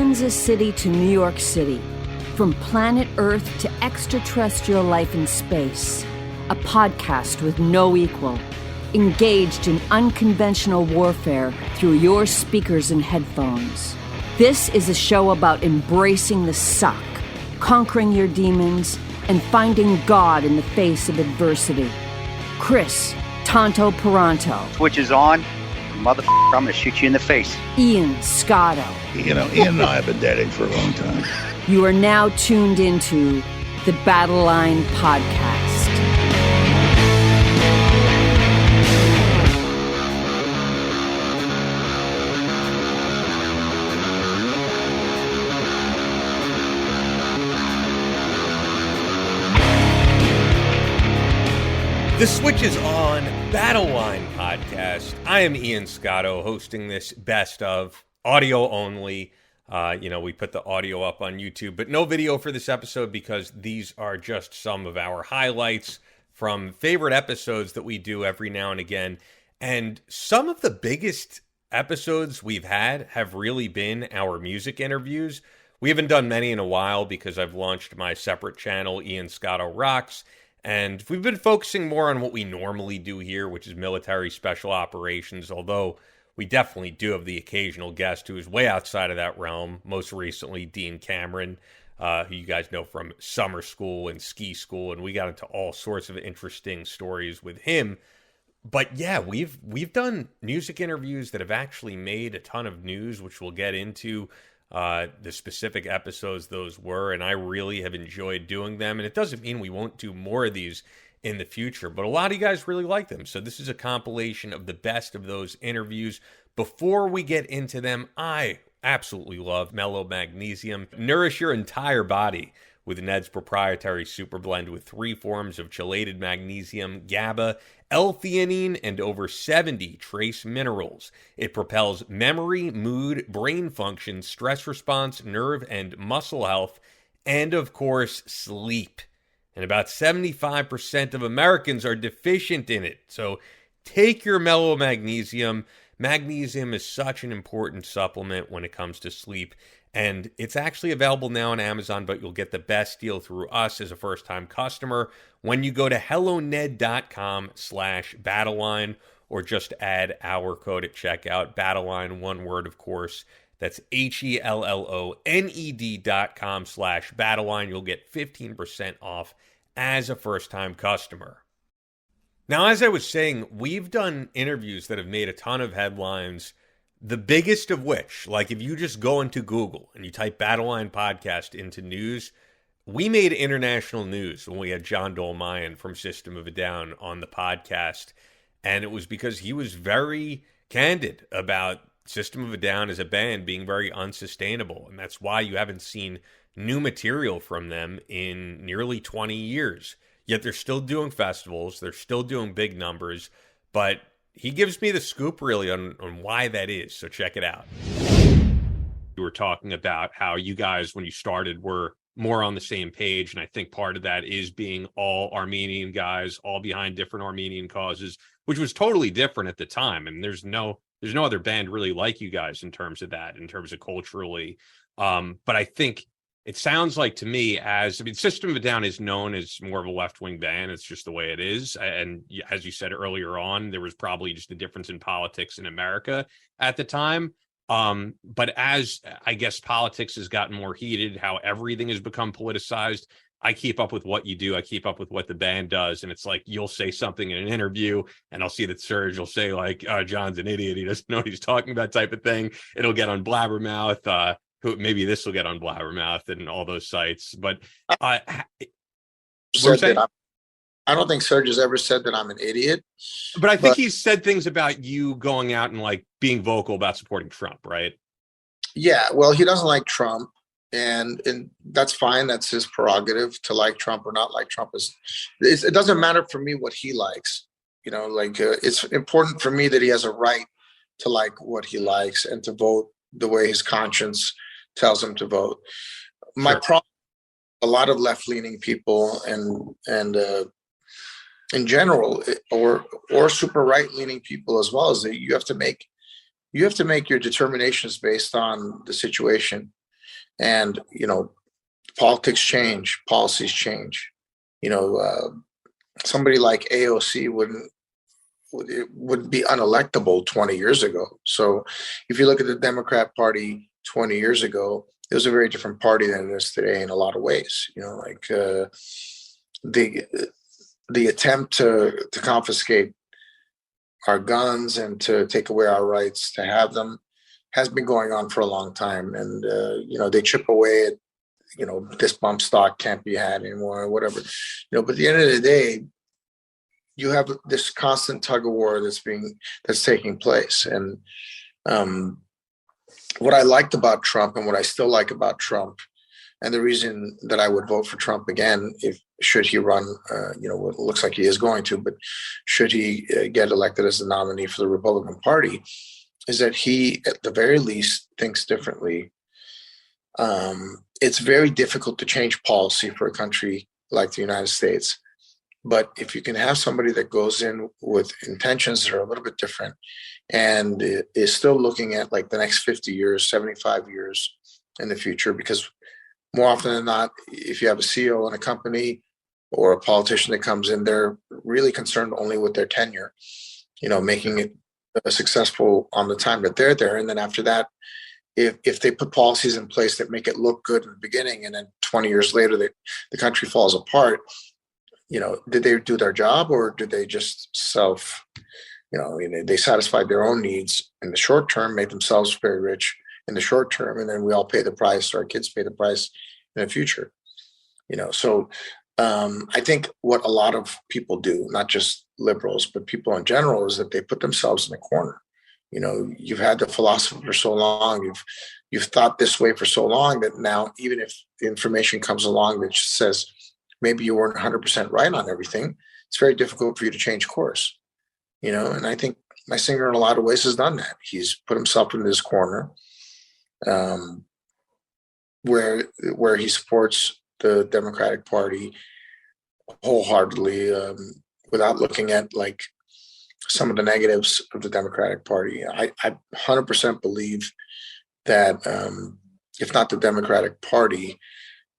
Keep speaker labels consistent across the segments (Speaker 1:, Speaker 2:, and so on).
Speaker 1: Kansas City to New York City, from planet Earth to extraterrestrial life in space, a podcast with no equal, engaged in unconventional warfare through your speakers and headphones. This is a show about embracing the suck, conquering your demons, and finding God in the face of adversity. Chris Tonto Peranto.
Speaker 2: Switch is on. Motherfucker, I'm gonna shoot you in the face.
Speaker 1: Ian Scotto.
Speaker 3: You know, Ian and I have been dating for a long time.
Speaker 1: You are now tuned into the Battleline podcast.
Speaker 4: The Switch is on, Battleline podcast. I am Ian Scotto, hosting this best of audio only. We put the audio up on YouTube, but no video for this episode because these are just some of our highlights from favorite episodes that we do every now and again. And some of the biggest episodes we've had have really been our music interviews. We haven't done many in a while because I've launched my separate channel, Ian Scotto Rocks. And we've been focusing more on what we normally do here, which is military special operations, although we definitely do have the occasional guest who is way outside of that realm, most recently Dean Cameron, who you guys know from summer school and ski school, and we got into all sorts of interesting stories with him. But yeah, we've done music interviews that have actually made a ton of news, which we'll get into. The specific episodes those were, and I really have enjoyed doing them, and it doesn't mean we won't do more of these in the future, but a lot of you guys really like them, so this is a compilation of the best of those interviews. Before we get into them, I absolutely love Mellow Magnesium. Nourish your entire body with Ned's proprietary super blend with 3 forms of chelated magnesium, GABA, L-theanine, and over 70 trace minerals. It propels memory, mood, brain function, stress response, nerve and muscle health, and of course, sleep. And about 75% of Americans are deficient in it. So take your Mellow Magnesium. Magnesium is such an important supplement when it comes to sleep. And it's actually available now on Amazon, but you'll get the best deal through us as a first-time customer when you go to helloned.com/Battleline, or just add our code at checkout, Battleline, one word, of course. That's HELLONED.com/Battleline. You'll get 15% off as a first-time customer. Now, as I was saying, we've done interviews that have made a ton of headlines. The biggest of which, like if you just go into Google and you type Battleline Podcast into news, we made international news when we had John Dolmayan from System of a Down on the podcast. And it was because he was very candid about System of a Down as a band being very unsustainable. And that's why you haven't seen new material from them in nearly 20 years. Yet they're still doing festivals, they're still doing big numbers, but he gives me the scoop, really, on why that is, so check it out. You were talking about how you guys, when you started, were more on the same page, and I think part of that is being all Armenian guys, all behind different Armenian causes, which was totally different at the time, and there's no other band really like you guys in terms of that, in terms of culturally. But I think it sounds like to me System of a Down is known as more of a left-wing band. It's just the way it is. And as you said earlier on, there was probably just a difference in politics in America at the time. But as I guess politics has gotten more heated, how everything has become politicized, I keep up with what you do. I keep up with what the band does. And it's like, you'll say something in an interview and I'll see that Serge will say like, John's an idiot. He doesn't know what he's talking about type of thing. It'll get on Blabbermouth. Maybe this will get on Blabbermouth and all those sites, but
Speaker 5: I don't think Serge has ever said that I'm an idiot.
Speaker 4: But I think he's said things about you going out and like being vocal about supporting Trump, right?
Speaker 5: Yeah, well, he doesn't like Trump, and that's fine. That's his prerogative to like Trump or not like Trump. It doesn't matter for me what he likes. You know, like it's important for me that he has a right to like what he likes and to vote the way his conscience tells him to vote. My problem, a lot of left-leaning people and in general, or super right-leaning people as well, is that you have to make your determinations based on the situation. And, politics change, policies change. Somebody like AOC would be unelectable 20 years ago. So if you look at the Democrat Party 20 years ago, it was a very different party than it is today in a lot of ways. The attempt to confiscate our guns and to take away our rights to have them has been going on for a long time. And, they chip away at, this bump stock can't be had anymore or whatever, but at the end of the day, you have this constant tug of war that's taking place. And what I liked about Trump and what I still like about Trump, and the reason that I would vote for Trump again, should he run, what it looks like he is going to, but should he get elected as the nominee for the Republican Party, is that he, at the very least, thinks differently. It's very difficult to change policy for a country like the United States. But if you can have somebody that goes in with intentions that are a little bit different and is still looking at like the next 50 years, 75 years in the future, because more often than not, if you have a CEO in a company or a politician that comes in, they're really concerned only with their tenure, making it successful on the time that they're there. And then after that, if they put policies in place that make it look good in the beginning, and then 20 years later, the country falls apart, did they do their job, or did they just they satisfied their own needs in the short term, made themselves very rich in the short term, and then we all pay the price, or our kids pay the price in the future. So I think what a lot of people do, not just liberals, but people in general, is that they put themselves in a corner. You've had the philosophy for so long, you've thought this way for so long, that now, even if the information comes along that says maybe you weren't 100% right on everything, it's very difficult for you to change course. And I think my singer in a lot of ways has done that. He's put himself in this corner where he supports the Democratic Party wholeheartedly, without looking at like some of the negatives of the Democratic Party. I 100% believe that if not the Democratic Party,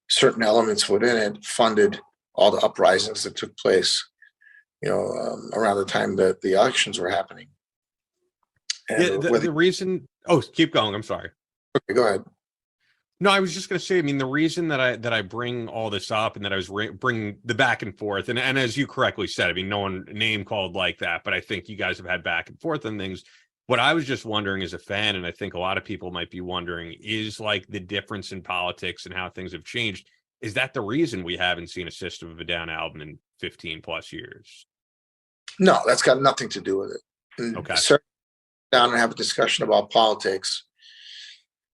Speaker 5: certain elements within it funded all the uprisings that took place, around the time that the elections were happening. And
Speaker 4: the reason. Oh, keep going. I'm sorry.
Speaker 5: Okay, go ahead.
Speaker 4: No, I was just going to say, I mean, the reason that I bring all this up, and that I was bring the back and forth, and as you correctly said, I mean, no one name called like that, but I think you guys have had back and forth on things. What I was just wondering as a fan, and I think a lot of people might be wondering, is like the difference in politics and how things have changed. Is that the reason we haven't seen a System of a Down album in 15 plus years?
Speaker 5: No, that's got nothing to do with it. And
Speaker 4: okay.
Speaker 5: Sit down and have a discussion about politics,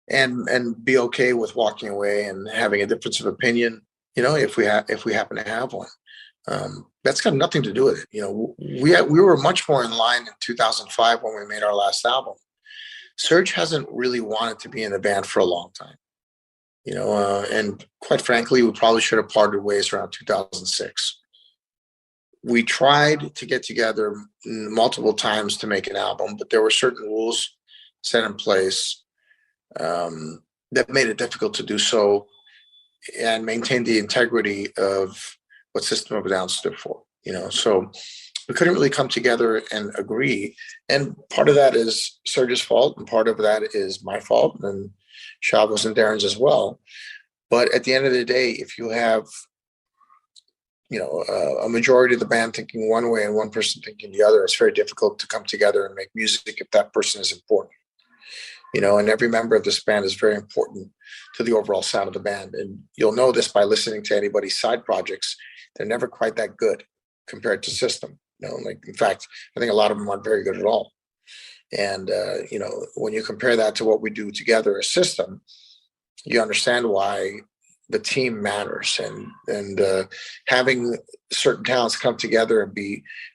Speaker 5: and be okay with walking away and having a difference of opinion, if we happen to have one. That's got nothing to do with it. We were much more in line in 2005 when we made our last album. Serge hasn't really wanted to be in the band for a long time, and quite frankly, we probably should have parted ways around 2006. We tried to get together multiple times to make an album, but there were certain rules set in place that made it difficult to do so and maintain the integrity of what System of a Down stood for. So we couldn't really come together and agree. And part of that is Serge's fault, and part of that is my fault, and Shava's and Darren's as well. But at the end of the day, if you have a majority of the band thinking one way and one person thinking the other, it's very difficult to come together and make music if that person is important. And every member of this band is very important to the overall sound of the band. And you'll know this by listening to anybody's side projects. They're never quite that good compared to System. In fact, I think a lot of them aren't very good at all. And, when you compare that to what we do together as System, you understand why the team matters, and having certain talents come together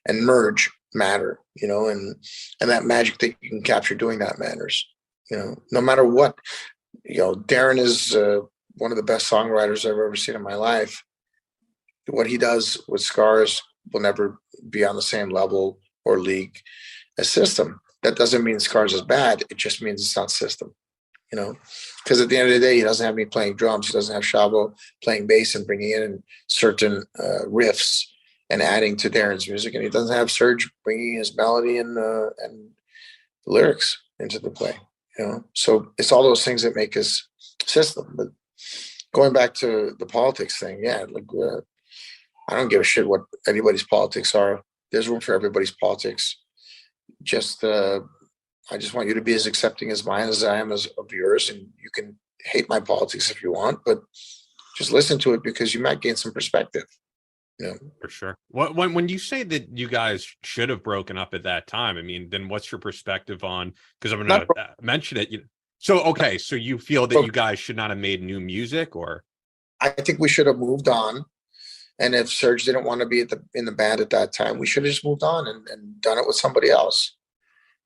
Speaker 5: and merge matter, and that magic that you can capture doing that matters. No matter what, Darren is one of the best songwriters I've ever seen in my life. What he does with Scars will never be on the same level or league as System. That doesn't mean Scars is bad. It just means it's not System. because at the end of the day, he doesn't have me playing drums. He doesn't have Shavo playing bass and bringing in certain riffs and adding to Darren's music. And he doesn't have Serge bringing his melody and lyrics into the play, So it's all those things that make his system. But going back to the politics thing, yeah, I don't give a shit what anybody's politics are. There's room for everybody's politics. I just want you to be as accepting as mine as I am of yours, and you can hate my politics if you want, but just listen to it because you might gain some perspective.
Speaker 4: For sure. When you say that you guys should have broken up at that time, I mean, then what's your perspective on? Because I'm going to mention it. So you feel that you guys should not have made new music, or?
Speaker 5: I think we should have moved on. And if Serge didn't want to be in the band at that time, we should have just moved on and done it with somebody else.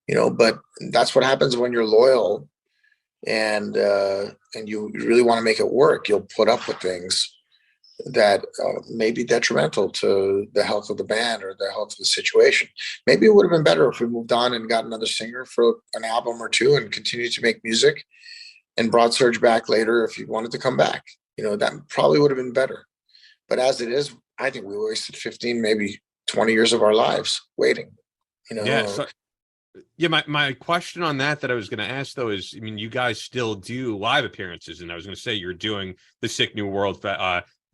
Speaker 5: But that's what happens when you're loyal and you really want to make it work. You'll put up with things that may be detrimental to the health of the band or the health of the situation. Maybe it would have been better if we moved on and got another singer for an album or two and continued to make music and brought Serge back later if he wanted to come back. That probably would have been better. But as it is, I think we wasted 15, maybe 20 years of our lives waiting.
Speaker 4: My question on that I was going to ask, though, is, I mean, you guys still do live appearances, and I was going to say you're doing the Sick New World,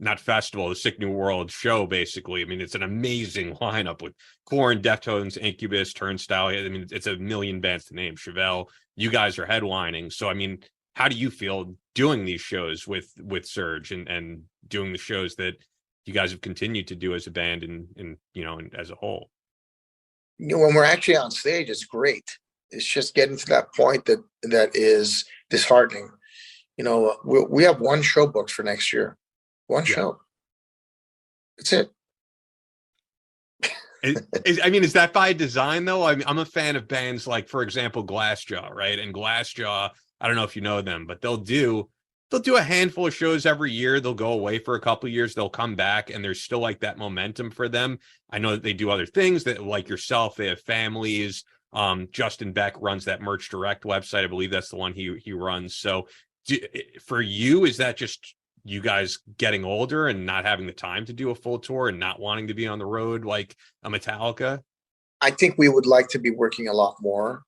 Speaker 4: not festival, the Sick New World show, basically. I mean, it's an amazing lineup with Korn, Deftones, Incubus, Turnstile. I mean, it's a million bands to name. Chevelle, you guys are headlining. So, I mean, how do you feel doing these shows with Serge and doing the shows that you guys have continued to do as a band and as a whole?
Speaker 5: When we're actually on stage, it's great. It's just getting to that point that is disheartening. We have one show booked for next year. One show. That's it.
Speaker 4: Is that by design, though? I'm a fan of bands like, for example, Glassjaw, right? And Glassjaw, I don't know if you know them, but they'll do a handful of shows every year. They'll go away for a couple of years. They'll come back, and there's still like that momentum for them. I know that they do other things that, like yourself, they have families. Justin Beck runs that Merch Direct website. I believe that's the one he runs. So for you, is that just you guys getting older and not having the time to do a full tour and not wanting to be on the road like a Metallica?
Speaker 5: I think we would like to be working a lot more,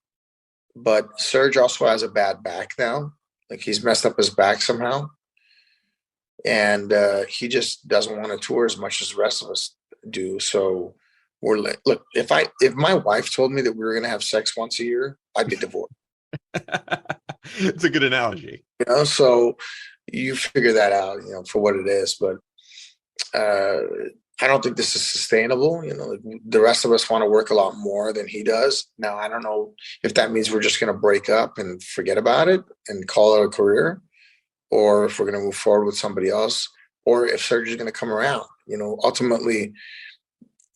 Speaker 5: but Serge also has a bad back now. Like, he's messed up his back somehow. And he just doesn't want to tour as much as the rest of us do. So look, if my wife told me that we were going to have sex once a year, I'd be divorced.
Speaker 4: It's a good analogy.
Speaker 5: So you figure that out, for what it is. But I don't think this is sustainable. The rest of us want to work a lot more than he does. Now, I don't know if that means we're just going to break up and forget about it and call it a career, or if we're going to move forward with somebody else, or if Serge is going to come around. Ultimately,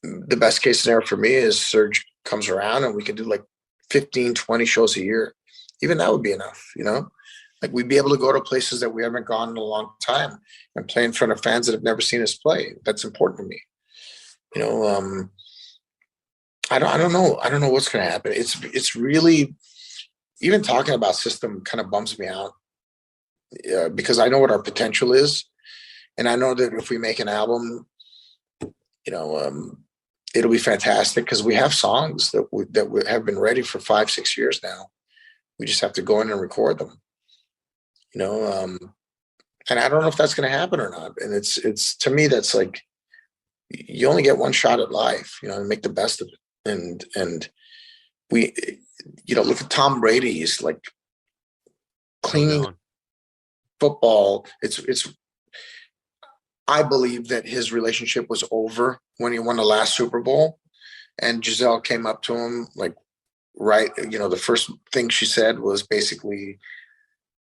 Speaker 5: the best case scenario for me is Serge comes around and we can do like 15, 20 shows a year. Even that would be enough, Like, we'd be able to go to places that we haven't gone in a long time and play in front of fans that have never seen us play. That's important to me. I don't know. I don't know what's going to happen. It's really, even talking about system kind of bums me out because I know what our potential is. And I know that if we make an album, it'll be fantastic because we have songs that have been ready for 5-6 years now. We just have to go in and record them. And I don't know if that's going to happen or not. And it's to me, that's like, you only get one shot at life, and make the best of it. And we, look at Tom Brady. He's like cleaning football. I believe that his relationship was over when he won the last Super Bowl, and Giselle came up to him the first thing she said was basically,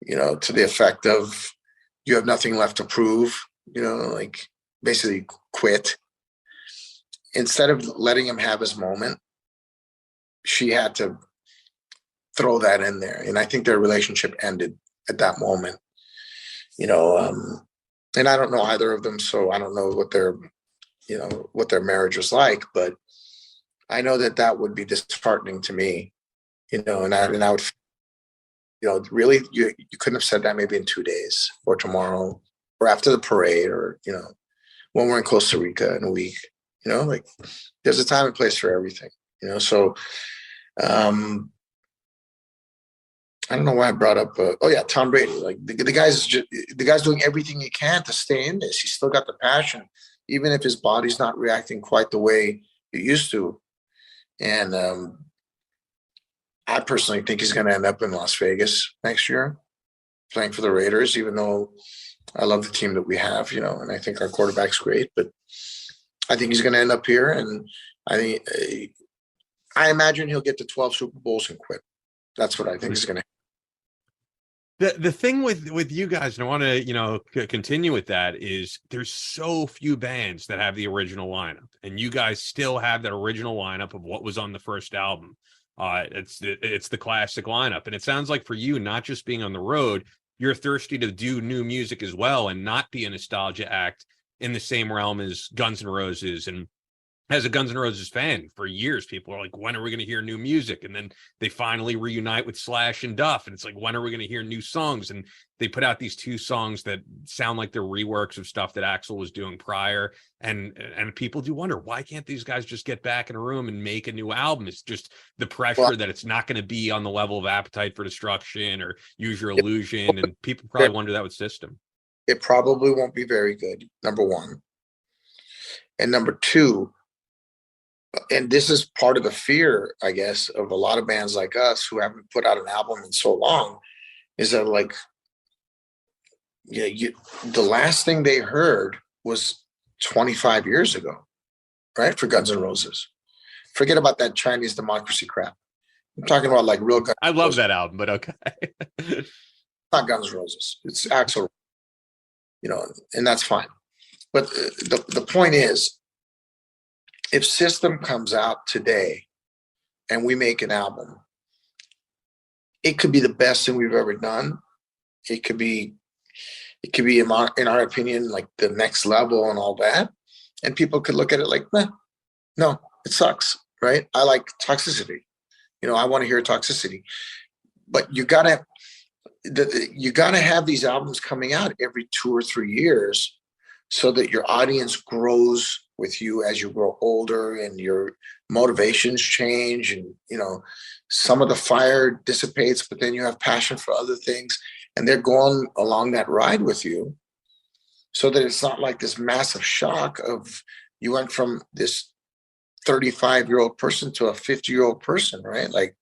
Speaker 5: to the effect of, you have nothing left to prove, like basically quit. Instead of letting him have his moment, she had to throw that in there. And I think their relationship ended at that moment, and I don't know either of them. So I don't know what their marriage was like, but I know that would be disheartening to me, and I would, really, you couldn't have said that maybe in 2 days or tomorrow or after the parade or, when we're in Costa Rica in a week, like there's a time and place for everything, so I don't know why I brought up. Tom Brady. Like the guy's doing everything he can to stay in this. He's still got the passion, even if his body's not reacting quite the way it used to. And I personally think he's going to end up in Las Vegas next year, playing for the Raiders. Even though I love the team that we have, and I think our quarterback's great, but I think he's going to end up here. And I imagine he'll get to 12 Super Bowls and quit. That's what I think is going to.
Speaker 4: The thing with you guys, and I want to continue with that, is there's so few bands that have the original lineup, and you guys still have that original lineup of what was on the first album. It's the classic lineup, and it sounds like for you, not just being on the road, you're thirsty to do new music as well, and not be a nostalgia act in the same realm as Guns N' Roses. And as a Guns N' Roses fan, for years, people are like, when are we going to hear new music? And then they finally reunite with Slash and Duff. And it's like, when are we going to hear new songs? And they put out these 2 songs that sound like they're reworks of stuff that Axl was doing prior. And people do wonder, why can't these guys just get back in a room and make a new album? It's just the pressure that it's not going to be on the level of Appetite for Destruction or Use Your Illusion. And people probably wonder that with System.
Speaker 5: It probably won't be very good, number one. And number two, and this is part of the fear, I guess, of a lot of bands like us who haven't put out an album in so long, is that the last thing they heard was 25 years ago, right? For Guns N' Roses. Forget about that Chinese democracy crap. I'm talking about like real Guns.
Speaker 4: I love that album, but okay.
Speaker 5: Not Guns N' Roses. It's Axl, and that's fine. But the point is, if System comes out today and we make an album, it could be the best thing we've ever done. It could be in our opinion, like the next level and all that. And people could look at it like, no, it sucks, right? I like Toxicity. I want to hear Toxicity. But you gotta have these albums coming out every 2 or 3 years so that your audience grows with you as you grow older and your motivations change, and some of the fire dissipates, but then you have passion for other things, and they're going along that ride with you, so that it's not like this massive shock of you went from this 35-year-old person to a 50-year-old person, right? Like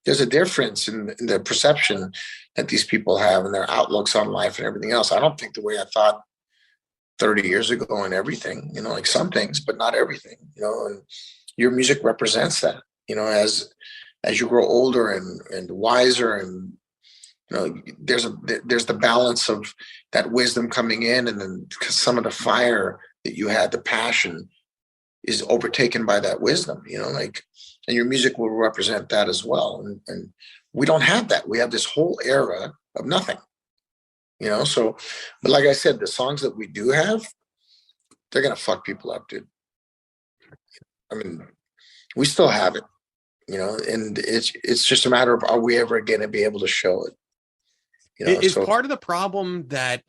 Speaker 5: there's a difference in the perception that these people have and their outlooks on life and everything else. I don't think the way I thought 30 years ago and everything, like some things, but not everything, and your music represents that, as you grow older and wiser, and, there's the balance of that wisdom coming in, and then some of the fire that you had, the passion, is overtaken by that wisdom, and your music will represent that as well. And we don't have that. We have this whole era of nothing. So, but like I said, the songs that we do have, they're going to fuck people up, dude. I mean, we still have it, and it's just a matter of, are we ever going to be able to show it?
Speaker 4: Is part of the problem that,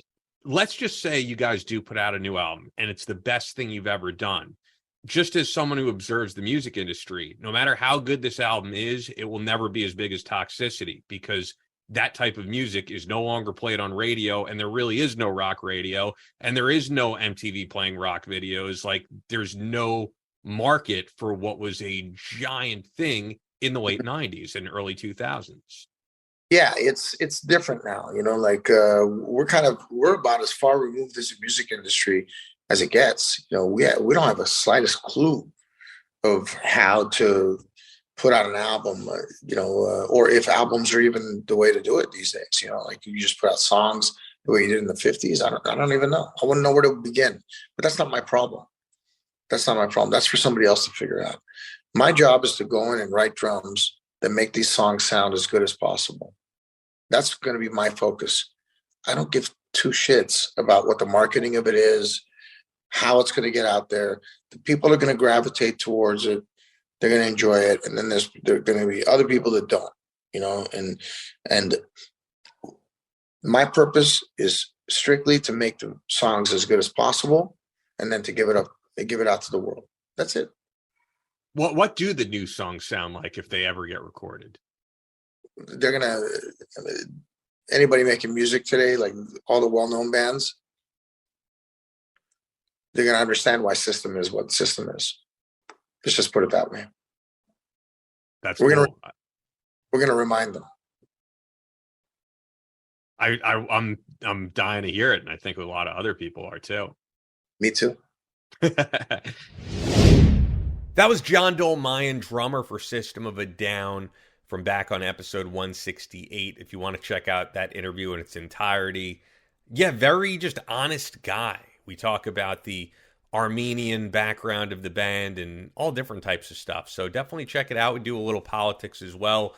Speaker 4: let's just say you guys do put out a new album and it's the best thing you've ever done. Just as someone who observes the music industry, no matter how good this album is, it will never be as big as Toxicity, because that type of music is no longer played on radio, and there really is no rock radio, and there is no MTV playing rock videos. Like, there's no market for what was a giant thing in the late 90s and early 2000s.
Speaker 5: Yeah, it's different now, we're about as far removed as the music industry as it gets. We don't have the slightest clue of how to put out an album, or if albums are even the way to do it these days. You just put out songs the way you did in the 50s. I don't even know. I wouldn't know where to begin. But that's not my problem. That's not my problem. That's for somebody else to figure out. My job is to go in and write drums that make these songs sound as good as possible. That's going to be my focus. I don't give 2 shits about what the marketing of it is, how it's going to get out there. The people are going to gravitate towards it. They're going to enjoy it. And then there are going to be other people that don't, and my purpose is strictly to make the songs as good as possible, and then to give it out to the world. That's it.
Speaker 4: What do the new songs sound like if they ever get recorded?
Speaker 5: They're gonna anybody making music today, like all the well-known bands, they're gonna understand why System is what System is. Let's just put it that way.
Speaker 4: That's
Speaker 5: we're
Speaker 4: cool.
Speaker 5: we're gonna remind them.
Speaker 4: I'm dying to hear it, and I think a lot of other people are too.
Speaker 5: Me too.
Speaker 4: That was John Dolmayan, drummer for System of a Down, from back on episode 168. If you want to check out that interview in its entirety. Yeah, very just honest guy. We talk about the Armenian background of the band and all different types of stuff. So definitely check it out. We do a little politics as well.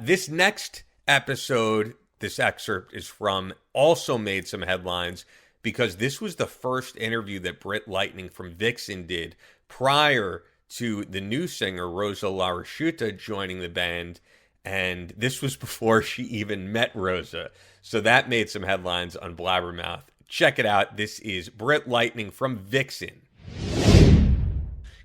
Speaker 4: This next episode, this excerpt is from, also made some headlines because this was the first interview that Britt Lightning from Vixen did prior to the new singer Rosa Larashuta joining the band, and this was before she even met Rosa. So that made some headlines on Blabbermouth. Check it out. This is Britt Lightning from Vixen.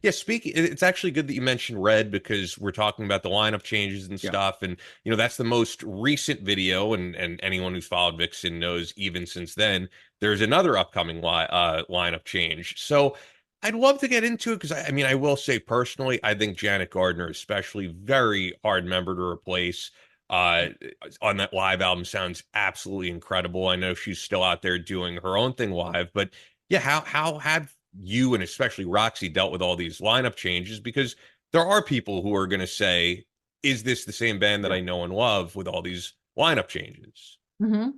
Speaker 4: Yeah, speaking, it's actually good that you mentioned Red because we're talking about the lineup changes and stuff, and that's the most recent video, and anyone who's followed Vixen knows even since then there's another upcoming lineup change. So I'd love to get into it because I will say personally, I think Janet Gardner, especially, very hard member to replace. On that live album, sounds absolutely incredible. I know she's still out there doing her own thing live, but yeah, how have you and especially Roxy dealt with all these lineup changes? Because there are people who are going to say, "Is this the same band that I know and love with all these lineup changes?"
Speaker 6: Mm-hmm.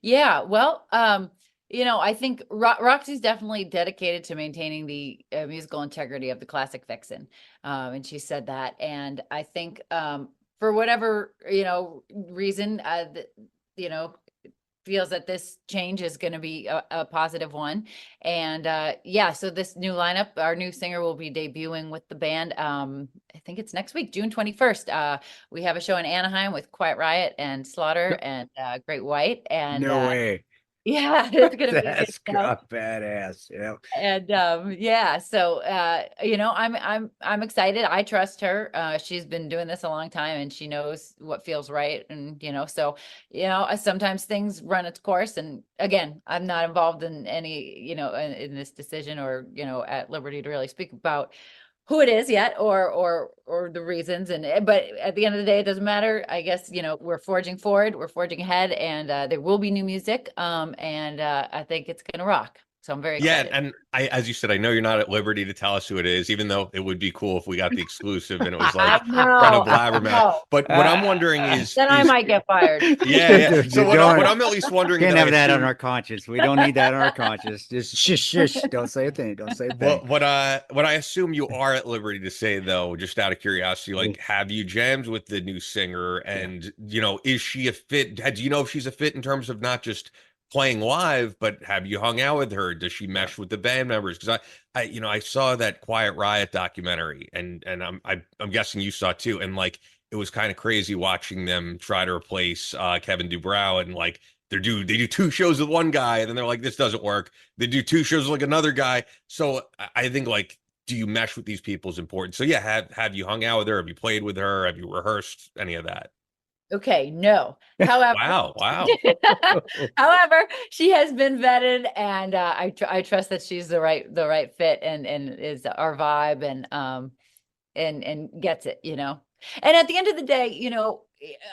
Speaker 6: Yeah, well, I think Roxy's definitely dedicated to maintaining the musical integrity of the classic Vixen. And she said that. And I think for whatever, reason, feels that this change is going to be a positive one. And so this new lineup, our new singer will be debuting with the band. I think it's next week, June 21st. We have a show in Anaheim with Quiet Riot and Slaughter and Great White. And
Speaker 7: no way.
Speaker 6: Yeah, it's gonna be
Speaker 7: That's badass. Yeah.
Speaker 6: And so I'm excited. I trust her. She's been doing this a long time and she knows what feels right. And sometimes things run its course. And again, I'm not involved in any, in this decision or, at liberty to really speak about who it is yet or the reasons. But at the end of the day, it doesn't matter. I guess, we're forging forward, we're forging ahead, and there will be new music. And I think it's going to rock. So I'm very excited.
Speaker 4: Yeah, and as you said, I know you're not at liberty to tell us who it is, even though it would be cool if we got the exclusive and it was like front of Blabbermouth. But what I'm wondering is...
Speaker 6: Then I might get fired.
Speaker 4: Yeah. So what I'm at least wondering...
Speaker 7: Can't have that on our conscience. We don't need that on our conscience. Just shush. Don't say a thing. Don't say a thing.
Speaker 4: What I assume you are at liberty to say, though, just out of curiosity, have you jammed with the new singer? And, is she a fit? Do you know if she's a fit in terms of not just playing live, but have you hung out with her? Does she mesh with the band members? Because I saw that Quiet Riot documentary, and I'm guessing you saw too, and it was kind of crazy watching them try to replace Kevin Dubrow, and they do two shows with one guy, and then they're like, this doesn't work. They do two shows with another guy. So I think do you mesh with these people is important. So yeah, have you hung out with her? Have you played with her? Have you rehearsed any of that?
Speaker 6: Okay, no. However,
Speaker 4: wow.
Speaker 6: However, she has been vetted, and I trust that she's the right fit and is our vibe and gets it, And at the end of the day,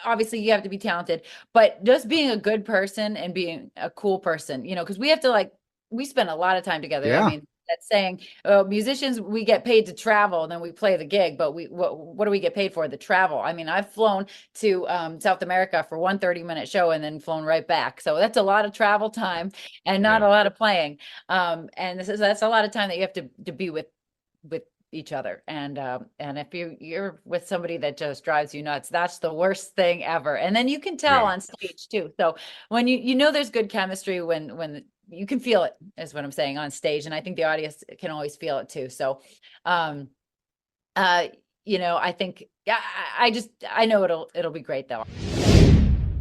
Speaker 6: obviously you have to be talented, but just being a good person and being a cool person, because we have to we spend a lot of time together.
Speaker 7: Yeah.
Speaker 6: I mean, that's saying musicians, we get paid to travel and then we play the gig, but what do we get paid for? The travel. I mean, I've flown to South America for one 30-minute show and then flown right back. So that's a lot of travel time and not a lot of playing. And that's a lot of time that you have to be with each other. And if you're with somebody that just drives you nuts, that's the worst thing ever. And then you can tell on stage too. So when there's good chemistry, when you can feel it, is what I'm saying, on stage. And I think the audience can always feel it too. So, I think, yeah, I know it'll be great though.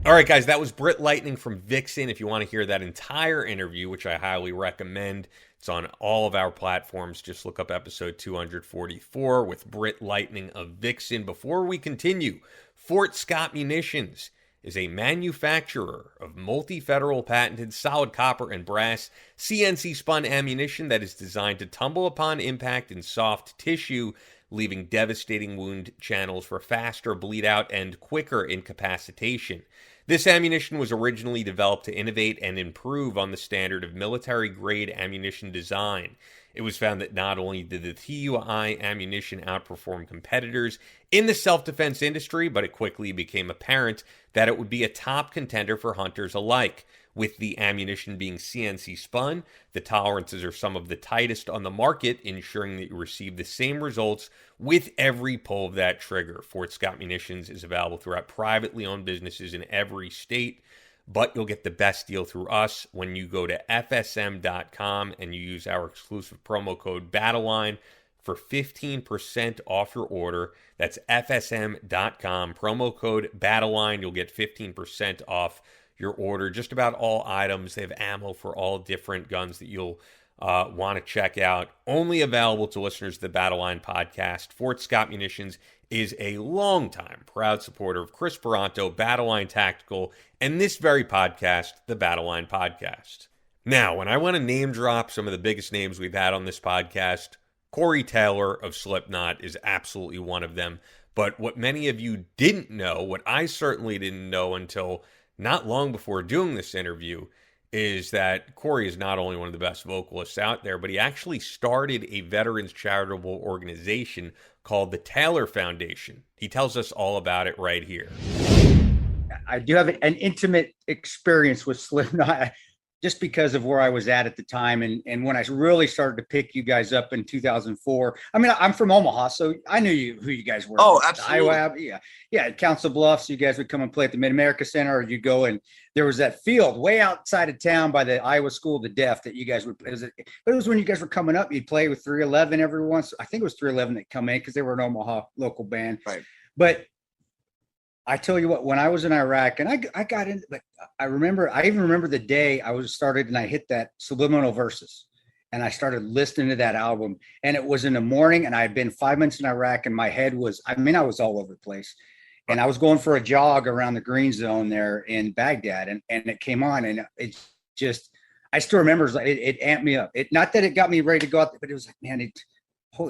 Speaker 4: All right, guys, that was Britt Lightning from Vixen. If you want to hear that entire interview, which I highly recommend, it's on all of our platforms. Just look up episode 244 with Britt Lightning of Vixen. Before we continue, Fort Scott Munitions is a manufacturer of multi-federal patented solid copper and brass CNC spun ammunition that is designed to tumble upon impact in soft tissue, leaving devastating wound channels for faster bleed out and quicker incapacitation. This ammunition was originally developed to innovate and improve on the standard of military-grade ammunition design. It was found that not only did the TUI ammunition outperform competitors in the self-defense industry, but it quickly became apparent that it would be a top contender for hunters alike. With the ammunition being CNC spun, the tolerances are some of the tightest on the market, ensuring that you receive the same results with every pull of that trigger. Fort Scott Munitions is available throughout privately owned businesses in every state, but you'll get the best deal through us when you go to fsm.com and you use our exclusive promo code Battleline for 15% off your order. That's fsm.com, promo code Battleline. You'll get 15% off your order. Just about all items. They have ammo for all different guns that you'll want to check out. Only available to listeners of the Battleline podcast. Fort Scott Munitions is a longtime proud supporter of Chris Peranto, Battleline Tactical, and this very podcast, the Battleline Podcast. Now, when I want to name drop some of the biggest names we've had on this podcast, Corey Taylor of Slipknot is absolutely one of them. But what many of you didn't know, what I certainly didn't know until not long before doing this interview, is that Corey is not only one of the best vocalists out there, but he actually started a veterans charitable organization called the Taylor Foundation. He tells us all about it right here.
Speaker 7: I do have an intimate experience with Slipknot just because of where I was at the time. And when I really started to pick you guys up in 2004, I mean, I'm from Omaha, so I knew who you guys were.
Speaker 8: Oh, absolutely.
Speaker 7: Iowa, yeah, Council Bluffs, you guys would come and play at the Mid-America Center, or you go and there was that field way outside of town by the Iowa School of the Deaf that you guys would play. But it was when you guys were coming up, you'd play with 311 every once. I think it was 311 that come in because they were an Omaha local band.
Speaker 8: Right.
Speaker 7: But I tell you what, when I was in Iraq and I got into, like, I even remember the day I was started and I hit that Subliminal Verses and I started listening to that album, and it was in the morning and I had been 5 months in Iraq and my head was, I was all over the place, and I was going for a jog around the green zone there in Baghdad, and it came on, and it just, I still remember it amped me up. Not that it got me ready to go out there, but it was like, man,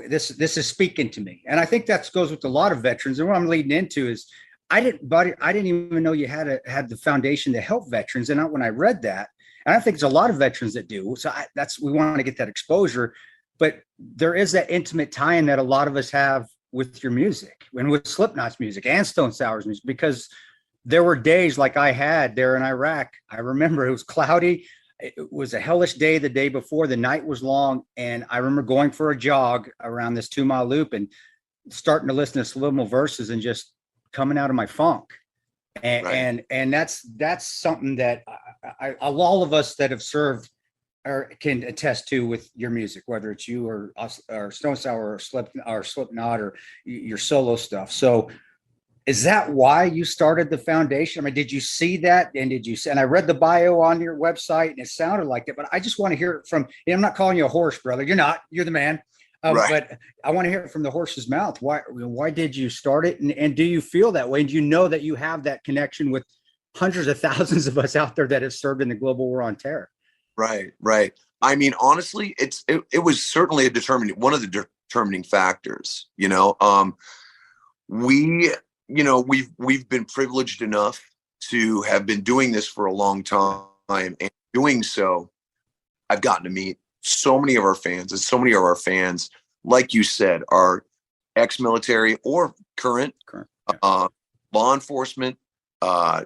Speaker 7: this is speaking to me. And I think that goes with a lot of veterans. And what I'm leading into is, I didn't even know you had the foundation to help veterans. And when I read that, and I think there's a lot of veterans that do. So we want to get that exposure, but there is that intimate tie-in that a lot of us have with your music, and with Slipknot's music and Stone Sour's music, because there were days like I had there in Iraq. I remember it was cloudy. It was a hellish day the day before. The night was long. And I remember going for a jog around this 2-mile loop and starting to listen to Subliminal Verses and just coming out of my funk. And that's something that all of us that have served can attest to with your music, whether it's you or us or Stone Sour or Slipknot or your solo stuff. So is that why you started the foundation? I mean, did you see that? And I read the bio on your website and it sounded like it, but I just want to hear it from, I'm not calling you a horse, brother. You're not, you're the man.
Speaker 8: Right.
Speaker 7: But I want to hear it from the horse's mouth. Why did you start it? And do you feel that way? And do you know that you have that connection with hundreds of thousands of us out there that have served in the global war on terror?
Speaker 8: Right. I mean, honestly, it was certainly one of the determining factors. We've been privileged enough to have been doing this for a long time, and doing so, I've gotten to meet so many of our fans, and so many of our fans, like you said, are ex-military or current law enforcement,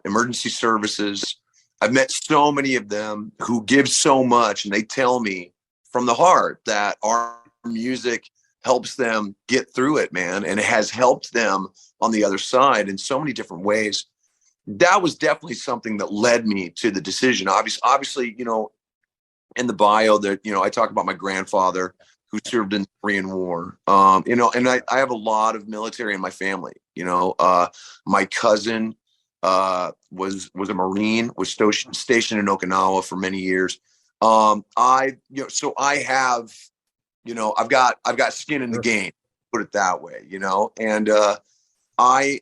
Speaker 8: emergency services. I've met so many of them who give so much, and they tell me from the heart that our music helps them get through it, man. And it has helped them on the other side in so many different ways. That was definitely something that led me to the decision. Obviously, in the bio that, I talk about my grandfather, who served in the Korean War. And I have a lot of military in my family. My cousin was a Marine, was stationed in Okinawa for many years. So I have, I've got skin in the game, put it that way, and I,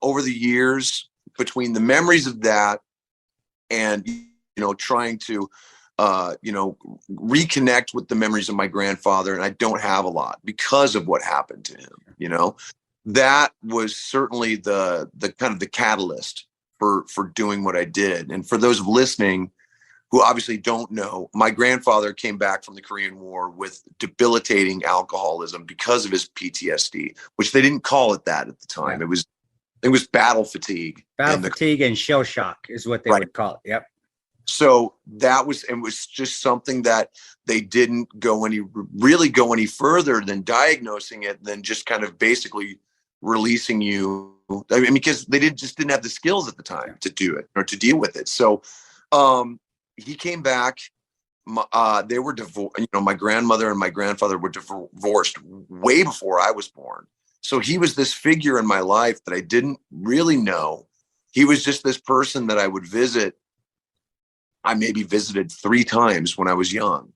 Speaker 8: over the years, between the memories of that and, trying to, reconnect with the memories of my grandfather. And I don't have a lot because of what happened to him, that was certainly the kind of the catalyst for doing what I did. And for those listening who obviously don't know, my grandfather came back from the Korean War with debilitating alcoholism because of his PTSD, which they didn't call it that at the time.
Speaker 7: Yeah.
Speaker 8: It was battle fatigue.
Speaker 7: Battle fatigue and shell shock is what they would call it. Yep.
Speaker 8: So it was just something that they didn't really go any further than diagnosing it, than just kind of basically releasing you. I mean, because they just didn't have the skills at the time to do it or to deal with it. So he came back. They were divorced. My grandmother and my grandfather were divorced way before I was born. So he was this figure in my life that I didn't really know. He was just this person that I would visit. I maybe visited 3 times when I was young.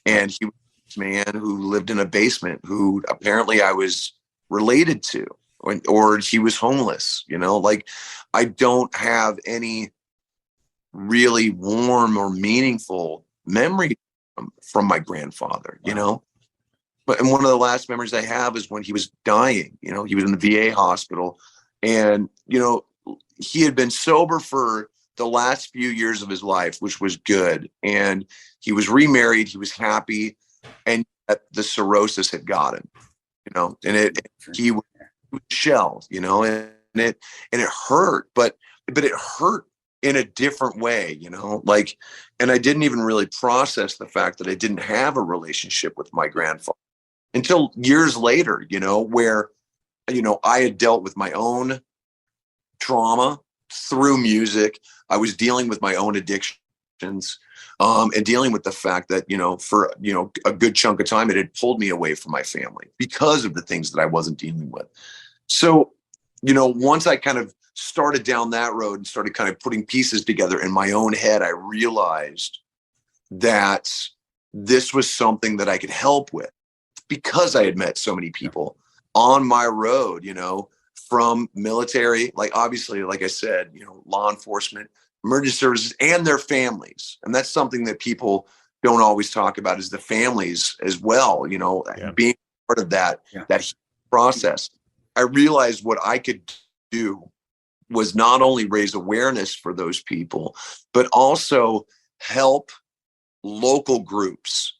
Speaker 8: And he was this man who lived in a basement, who apparently I was related to, or he was homeless. I don't have any really warm or meaningful memory from my grandfather, But one of the last memories I have is when he was dying. He was in the VA hospital, and he had been sober for the last few years of his life, which was good. And he was remarried. He was happy, and the cirrhosis had got him, and he was shelled, and it hurt, but it hurt in a different way, and I didn't even really process the fact that I didn't have a relationship with my grandfather until years later, where, I had dealt with my own trauma through music. I was dealing with my own addictions, and dealing with the fact that, for, a good chunk of time, it had pulled me away from my family because of the things that I wasn't dealing with. So, once I kind of started down that road and started kind of putting pieces together in my own head, I realized that this was something that I could help with, because I had met so many people on my road, from military, obviously, like I said, law enforcement, emergency services, and their families. And that's something that people don't always talk about, is the families as well, being part of that process. I realized what I could do was not only raise awareness for those people, but also help local groups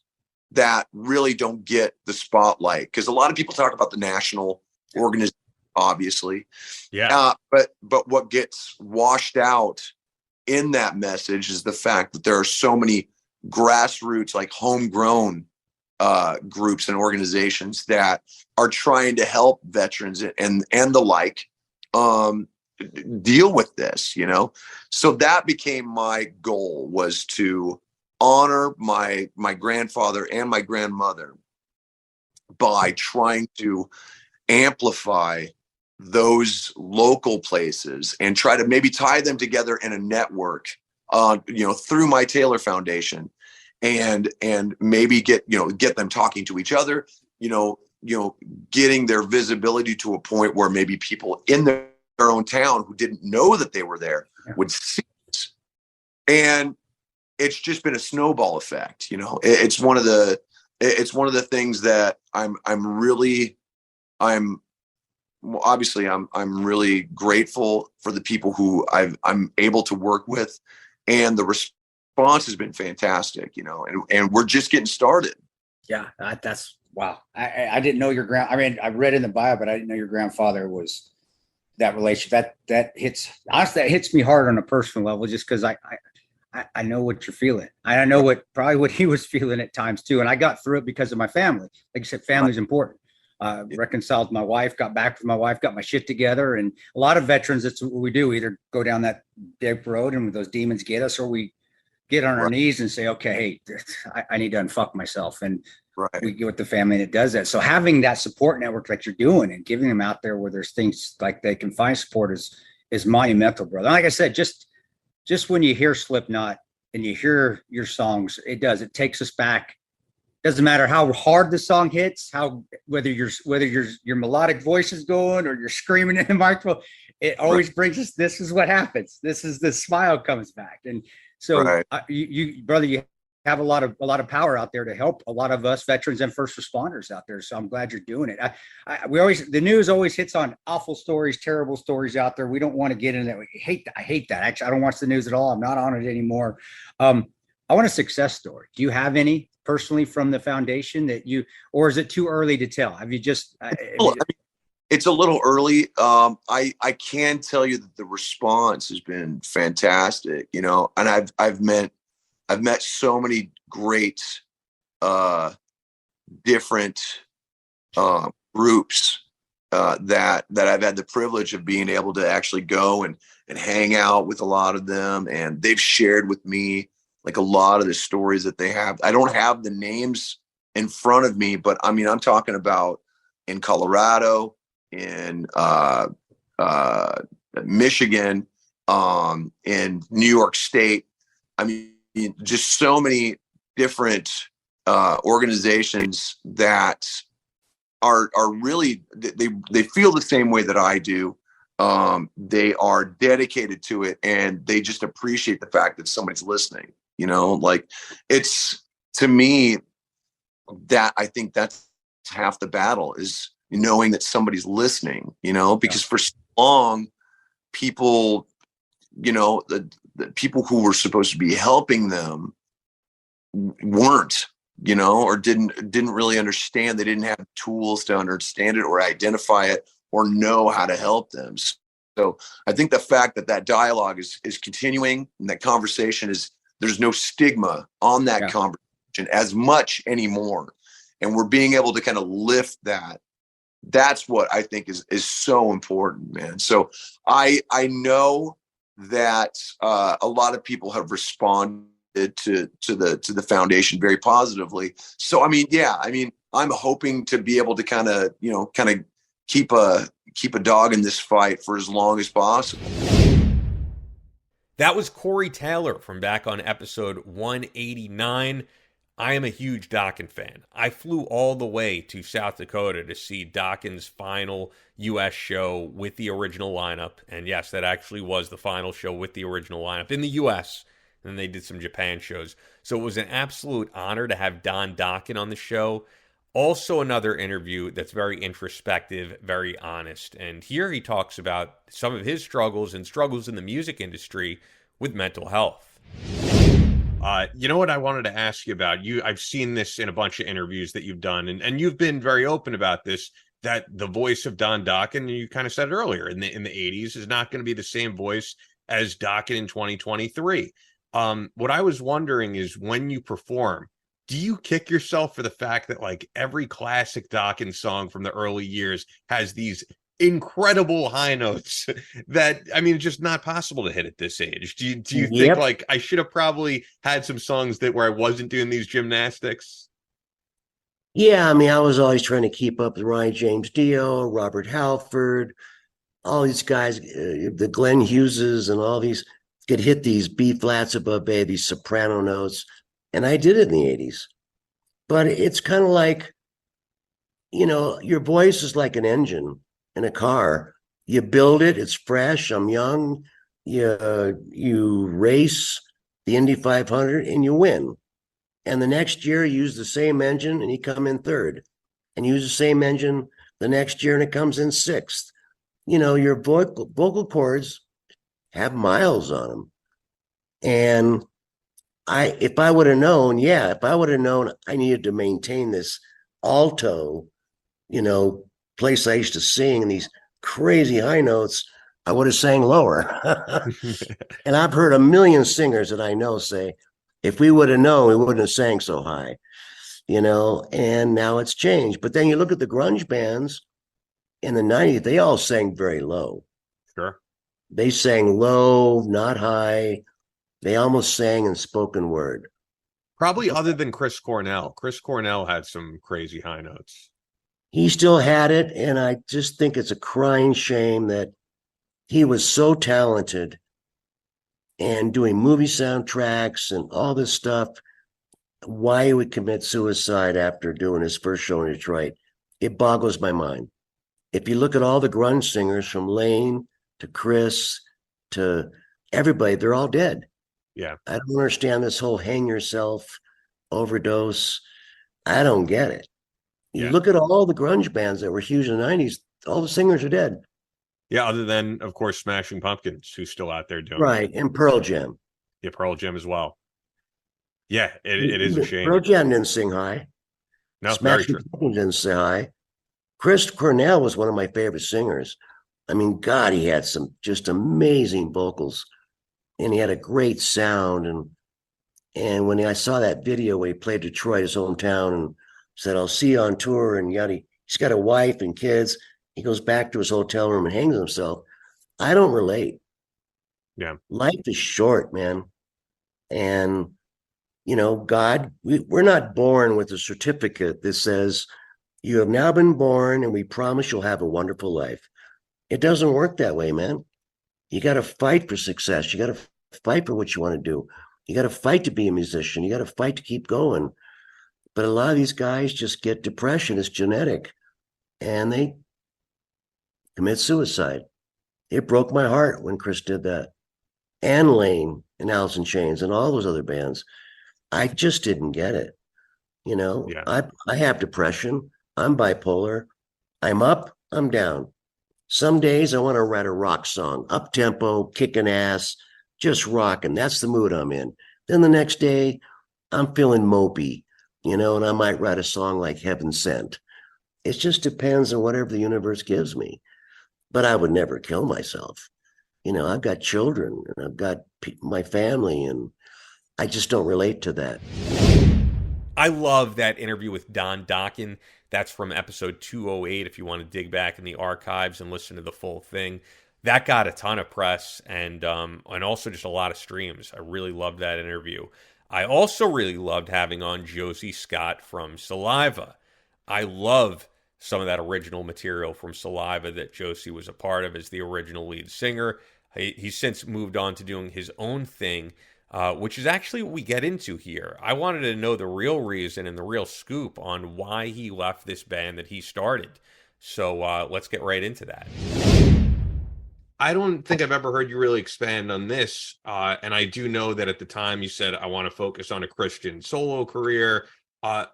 Speaker 8: that really don't get the spotlight. Because a lot of people talk about the national organization, obviously.
Speaker 4: Yeah.
Speaker 8: But what gets washed out in that message is the fact that there are so many grassroots, homegrown groups and organizations that are trying to help veterans and the like deal with this, So that became my goal, was to honor my grandfather and my grandmother by trying to amplify those local places and try to maybe tie them together in a network, through my Taylor Foundation, and maybe get them talking to each other, getting their visibility to a point where maybe people in their own town who didn't know that they were there would see it. And it's just been a snowball effect. It's one of the things that I'm really grateful for the people who I'm able to work with, and the response has been fantastic, and we're just getting started.
Speaker 7: Yeah, that's wow. I didn't know I read in the bio, but I didn't know your grandfather was that relation. That hits me hard on a personal level, just because I know what you're feeling. I know probably what he was feeling at times too. And I got through it because of my family. Like you said, family's important. Reconciled with my wife, got back with my wife, got my shit together. And a lot of veterans, that's what we do. We either go down that dead road and those demons get us, or we get on our knees and say, okay, hey, I need to unfuck myself. And we get with the family that does that. So having that support network that you're doing and giving them out there where there's things like they can find support is monumental, brother. Like I said, just when you hear Slipknot and you hear your songs, it takes us back. Doesn't matter how hard the song hits, whether your melodic voice is going or you're screaming in the microphone, it always brings us. This is what happens. This is the smile comes back, and so you brother, you have a lot of power out there to help a lot of us veterans and first responders out there. So I'm glad you're doing it. The news always hits on awful stories, terrible stories out there. We don't want to get into that. I hate that. Actually, I don't watch the news at all. I'm not on it anymore. I want a success story. Do you have any personally from the foundation or is it too early to tell? Have you just?
Speaker 8: It's a little early. I can tell you that the response has been fantastic, and I've met so many great, different, groups, that I've had the privilege of being able to actually go and hang out with a lot of them. And they've shared with me like a lot of the stories that they have. I don't have the names in front of me, but I mean, I'm talking about in Colorado, in Michigan, in New York State. I mean, just so many different organizations that are really, they feel the same way that I do. They are dedicated to it, and they just appreciate the fact that somebody's listening. Like, it's, to me, that I think that's half the battle, is knowing that somebody's listening, because for so long, people, the people who were supposed to be helping them weren't, or didn't really understand. They didn't have tools to understand it or identify it or know how to help them. So I think the fact that dialogue is continuing, and that conversation there's no stigma on that conversation as much anymore. And we're being able to kind of lift that. That's what I think is so important, man. So I know that a lot of people have responded to the foundation very positively. So I mean, I'm hoping to be able to kind of keep a dog in this fight for as long as possible.
Speaker 4: That was Corey Taylor from back on episode 189. I am a huge Dokken fan. I flew all the way to South Dakota to see Dokken's final U.S. show with the original lineup. And yes, that actually was the final show with the original lineup in the U.S. And then they did some Japan shows. So it was an absolute honor to have Don Dokken on the show. Also another interview that's very introspective, very honest. And here he talks about some of his struggles and struggles in the music industry with mental health. You know what I wanted to ask you about? I've seen this in a bunch of interviews that you've done, and you've been very open about this, that the voice of Don Dokken, you kind of said earlier, in the 80s is not going to be the same voice as Dokken in 2023. What I was wondering is, when you perform, do you kick yourself for the fact that like every classic Dokken song from the early years has these incredible high notes that, I mean, it's just not possible to hit at this age? Do you think like I should have probably had some songs where I wasn't doing these gymnastics?
Speaker 9: Yeah, I mean, I was always trying to keep up with Ryan James Dio, Robert Halford, all these guys, the Glenn Hugheses, and all these could hit these B flats above A, these soprano notes. And I did it in the 80s. But it's kind of like, your voice is like an engine in a car. You build it, it's fresh. I'm young. You race the Indy 500 and you win. And the next year, you use the same engine and you come in third. And use the same engine the next year and it comes in sixth. Your vocal cords have miles on them. And if I would have known I needed to maintain this alto, place I used to sing and these crazy high notes, I would have sang lower. And I've heard a million singers that I know say, if we would have known, we wouldn't have sang so high, and now it's changed. But then you look at the grunge bands in the 90s, they all sang very low.
Speaker 4: Sure.
Speaker 9: They sang low, not high. They almost sang in spoken word.
Speaker 4: Probably other than Chris Cornell. Chris Cornell had some crazy high notes.
Speaker 9: He still had it, and I just think it's a crying shame that he was so talented and doing movie soundtracks and all this stuff. Why he would commit suicide after doing his first show in Detroit, it boggles my mind. If you look at all the grunge singers from Lane to Chris to everybody, they're all dead.
Speaker 4: Yeah.
Speaker 9: I don't understand this whole hang yourself overdose. I don't get it. You look at all the grunge bands that were huge in the 90s, all the singers are dead.
Speaker 4: Yeah, other than, of course, Smashing Pumpkins, who's still out there doing
Speaker 9: Right, and Pearl Jam.
Speaker 4: Yeah, Pearl Jam as well. Yeah, it is a shame.
Speaker 9: Pearl Jam didn't sing high.
Speaker 4: No,
Speaker 9: Smashing
Speaker 4: very true.
Speaker 9: Pumpkins didn't sing high. Chris Cornell was one of my favorite singers. I mean, God, he had some just amazing vocals, and he had a great sound. And when I saw that video where he played Detroit, his hometown, and said, "I'll see you on tour," and yada, he's got a wife and kids. He goes back to his hotel room and hangs himself. I don't relate.
Speaker 4: Yeah,
Speaker 9: life is short, man, and God, we're not born with a certificate that says you have now been born and we promise you'll have a wonderful life. It doesn't work that way, man. You got to fight for success. You got to fight for what you want to do. You got to fight to be a musician. You got to fight to keep going. But a lot of these guys just get depression. It's genetic, and they commit suicide. It broke my heart when Chris did that, and Lane and Alice in Chains and all those other bands. I just didn't get it. I have depression. I'm bipolar. I'm up, I'm down. Some days I want to write a rock song, up tempo, kicking ass, just rocking. That's the mood I'm in. Then the next day I'm feeling mopey, and I might write a song like Heaven Sent. It just depends on whatever the universe gives me. But I would never kill myself. I've got children and I've got my family, and I just don't relate to that.
Speaker 4: I love that interview with Don Dokken. That's from episode 208, if you want to dig back in the archives and listen to the full thing. That got a ton of press and also just a lot of streams. I really loved that interview. I also really loved having on Josie Scott from Saliva. I love some of that original material from Saliva that Josie was a part of as the original lead singer. He's since moved on to doing his own thing, which is actually what we get into here. I wanted to know the real reason and the real scoop on why he left this band that he started. So let's get right into that. I don't think I've ever heard you really expand on this. And I do know that at the time you said, I want to focus on a Christian solo career.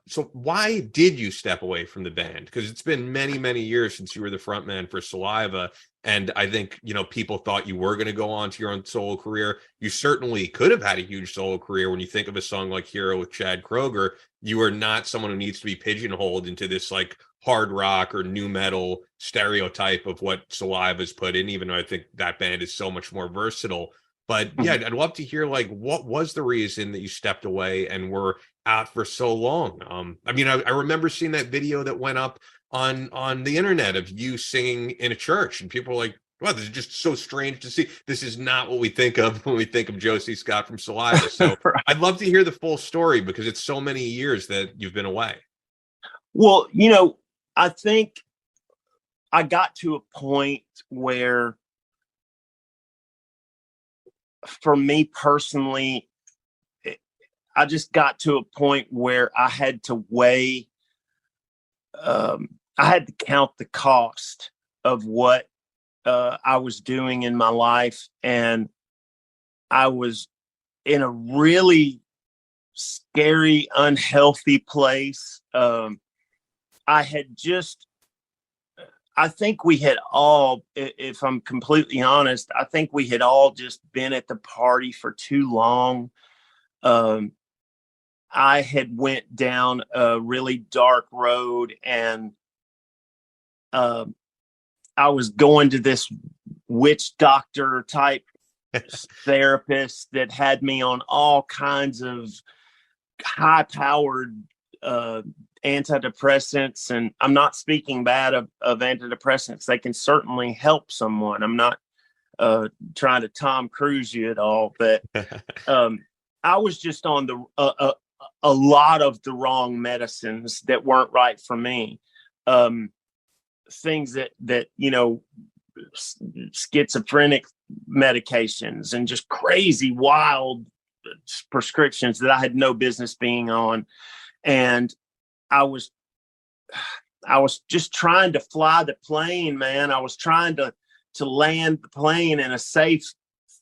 Speaker 4: So why did you step away from the band? Because it's been many, many years since you were the frontman for Saliva. And I think, people thought you were going to go on to your own solo career. You certainly could have had a huge solo career. When you think of a song like Hero with Chad Kroeger, you are not someone who needs to be pigeonholed into this like hard rock or nu metal stereotype of what Saliva's put in, even though I think that band is so much more versatile. But yeah, I'd love to hear like, what was the reason that you stepped away and were out for so long? I remember seeing that video that went up on the internet of you singing in a church, and people were like, wow, this is just so strange to see. This is not what we think of when we think of Josie Scott from Saliva. So right. I'd love to hear the full story because it's so many years that you've been away.
Speaker 10: Well, I think I got to a point where, for me personally, I just got to a point where I had to weigh, I had to count the cost of what I was doing in my life. And I was in a really scary, unhealthy place. I think we had all, if I'm completely honest, I think we had all just been at the party for too long. I had went down a really dark road, and I was going to this witch doctor type therapist that had me on all kinds of high powered antidepressants. And I'm not speaking bad of antidepressants. They can certainly help someone. I'm not trying to Tom Cruise you at all, but I was just on a lot of the wrong medicines that weren't right for me. Things that, you know, schizophrenic medications and just crazy, wild prescriptions that I had no business being on. And I was just trying to fly the plane, man. I was trying to land the plane in a safe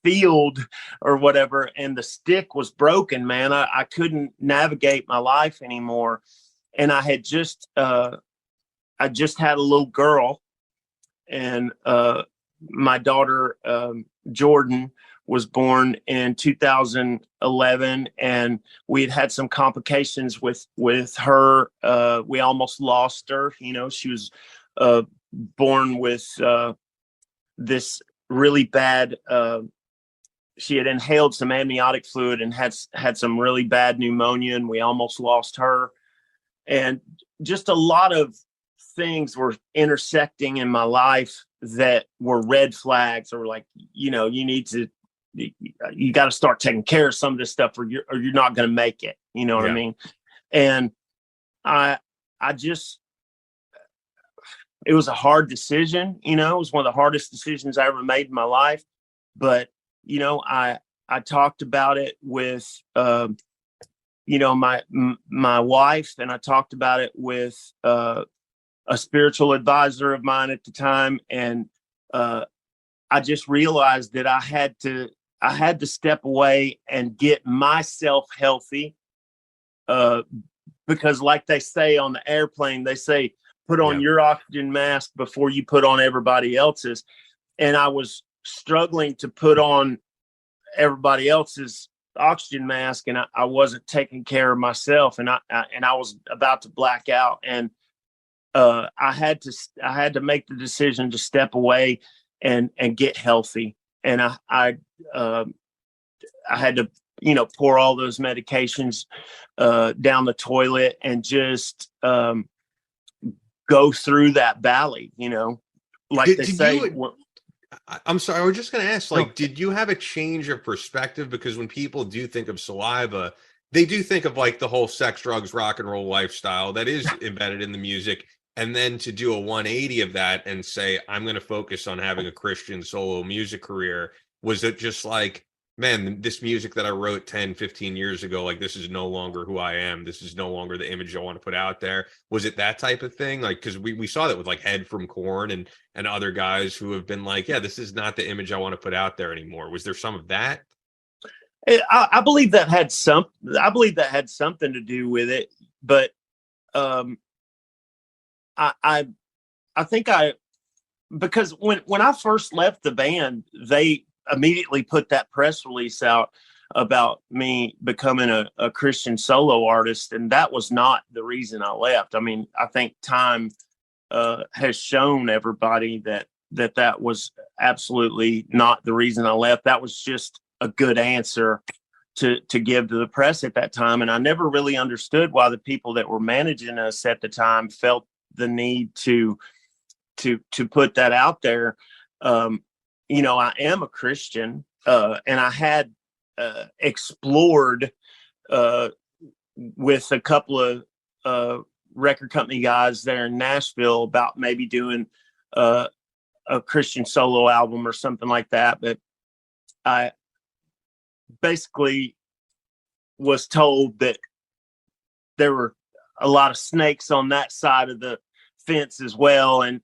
Speaker 10: field or whatever. And the stick was broken, man. I couldn't navigate my life anymore. And I had just had a little girl, and my daughter, Jordan, was born in 2011, and we had some complications with her. We almost lost her. You know, she was born with this really bad. She had inhaled some amniotic fluid and had some really bad pneumonia, and we almost lost her. And just a lot of things were intersecting in my life that were red flags, or like, you know, you got to start taking care of some of this stuff, or you're not going to make it. You know what I mean? And it was a hard decision. You know, it was one of the hardest decisions I ever made in my life. But, you know, I talked about it with, you know, my wife, and I talked about it with a spiritual advisor of mine at the time. And I just realized that I had to step away and get myself healthy. Because like they say on the airplane, they say, put on your oxygen mask before you put on everybody else's. And I was struggling to put on everybody else's oxygen mask, and I wasn't taking care of myself, and I was about to black out. And I had to make the decision to step away and get healthy. And I had to, you know, pour all those medications down the toilet and just go through that valley, you know, like they say.
Speaker 4: I'm sorry, I was just going to ask, like, did you have a change of perspective? Because when people do think of saliva, they do think of like the whole sex, drugs, rock and roll lifestyle that is embedded in the music. And then to do a 180 of that and say, I'm going to focus on having a Christian solo music career. Was it just like, man, this music that I wrote 10, 15 years ago, like, this is no longer who I am. This is no longer the image I want to put out there. Was it that type of thing? Like, because we saw that with like Head from Korn and other guys who have been like, yeah, this is not the image I want to put out there anymore. Was there some of that?
Speaker 10: I believe that had something to do with it. But I think because when I first left the band, they immediately put that press release out about me becoming a Christian solo artist. And that was not the reason I left. I mean, I think time has shown everybody that was absolutely not the reason I left. That was just a good answer to give to the press at that time. And I never really understood why the people that were managing us at the time felt the need to put that out there. You know, I am a Christian, and I had explored with a couple of record company guys there in Nashville about maybe doing a Christian solo album or something like that. But I basically was told that there were a lot of snakes on that side of the fence as well, and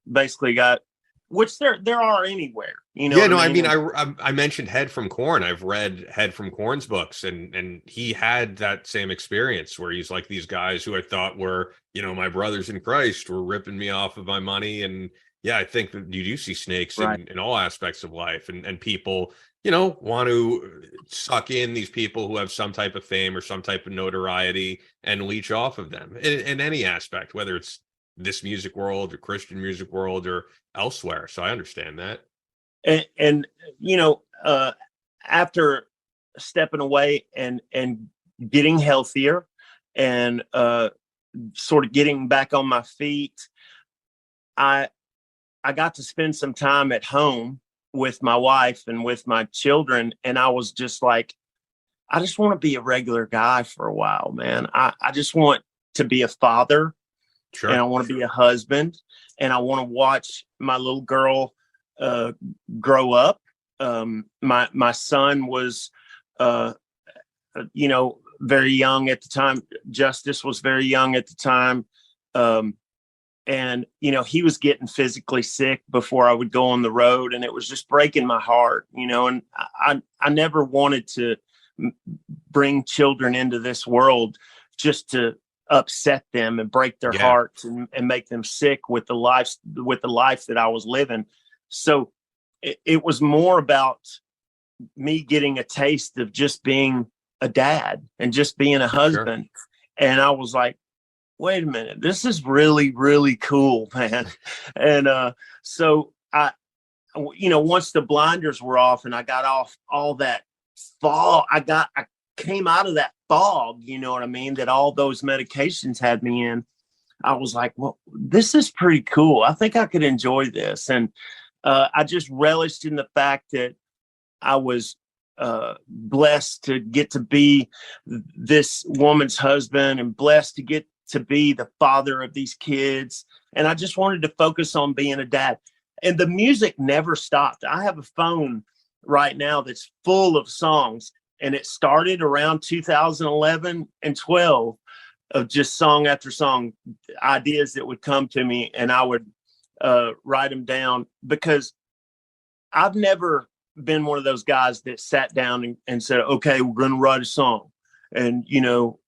Speaker 10: basically got, which there are anywhere, you know.
Speaker 4: Yeah, no, I mean, I mentioned Head from Korn. I've read Head from Korn's books, and he had that same experience where he's like, these guys who I thought were, you know, my brothers in Christ were ripping me off of my money. And yeah, I think that you do see snakes in all aspects of life, and people, you know, want to suck in these people who have some type of fame or some type of notoriety and leech off of them in any aspect, whether it's this music world or Christian music world or elsewhere. So I understand that.
Speaker 10: And you know, after stepping away and getting healthier and sort of getting back on my feet, I got to spend some time at home with my wife and with my children. And I was just like, I just want to be a regular guy for a while, man. I just want to be a father.
Speaker 4: Sure.
Speaker 10: And I want to be a husband, and I want to watch my little girl grow up. My son was, very young at the time. Justice was very young at the time. And, he was getting physically sick before I would go on the road, and it was just breaking my heart, and I never wanted to bring children into this world just to upset them and break their hearts and make them sick with the life that I was living. So it was more about me getting a taste of just being a dad and just being a husband. Sure. And I was like, wait a minute, this is really, really cool, man. And so once the blinders were off and I got off all that fog, I came out of that fog, you know what I mean, that all those medications had me in. I was like, well, this is pretty cool. I think I could enjoy this. And I just relished in the fact that I was blessed to get to be this woman's husband and blessed to get to be the father of these kids. And I just wanted to focus on being a dad. And the music never stopped. I have a phone right now that's full of songs, and it started around 2011 and 12 of just song after song, ideas that would come to me, and I would write them down, because I've never been one of those guys that sat down and said, okay, we're going to write a song, and,